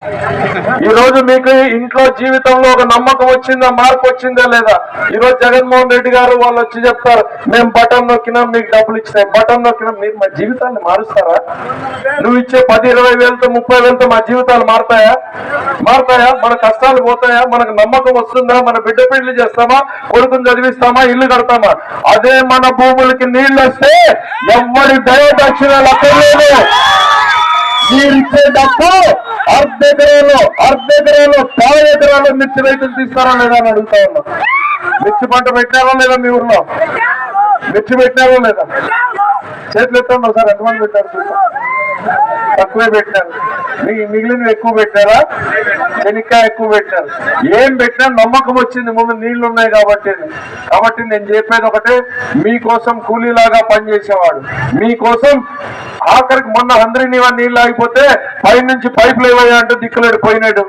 ఈ రోజు మీకు ఇంట్లో జీవితంలో ఒక నమ్మకం వచ్చిందా, మార్పు వచ్చిందా లేదా? ఈ రోజు జగన్మోహన్ రెడ్డి గారు వాళ్ళు వచ్చి చెప్తారు, మేము బటన్ నొక్కినాం మీకు డబ్బులు ఇచ్చినాయి, బటన్ నొక్కినాం. మీరు మా జీవితాన్ని మారుస్తారా? నువ్వు ఇచ్చే 10-20 వేలతో 30 వేలతో మా జీవితాలు మారుతాయా? మన కష్టాలు పోతాయా? మనకు నమ్మకం వస్తుందా? మన బిడ్డ పెళ్లి చేస్తామా, కొడుకుని చదివిస్తామా, ఇల్లు కడతామా? అదే మన భూములకి నీళ్లు వస్తే ఎవరి దయ దక్షిణాలు అక్కర్లేదు. మీరిచ్చే డబ్బు అర్ధ ఎకరాలు 10 ఎకరాలు మిర్చి రైతులు తీస్తారా లేదా అని అడుగుతా ఉన్నా. మిర్చి పంట పెట్టారా లేదా? మీ ఊర్లో మిర్చి పెట్టారా లేదా? చేతులు ఎత్తండి ఒకసారి. ఎంతమంది పెట్టారు? తక్కువే పెట్టారు. మిగిలినవి ఎక్కువ పెట్టారా? శనిక్కాయ ఎక్కువ పెట్టారు. ఏం పెట్టినా నమ్మకం వచ్చింది, ముందు నీళ్లు ఉన్నాయి కాబట్టి నేను చెప్పేది ఒకటే, మీకోసం కూలీలాగా పనిచేసేవాడు, మీకోసం ఆఖరికి మొన్న అందరి నీళ్ళు ఆగిపోతే పైనుంచి పైపులు ఏవయ్యా అంటే దిక్కులేడు పోయినాడు.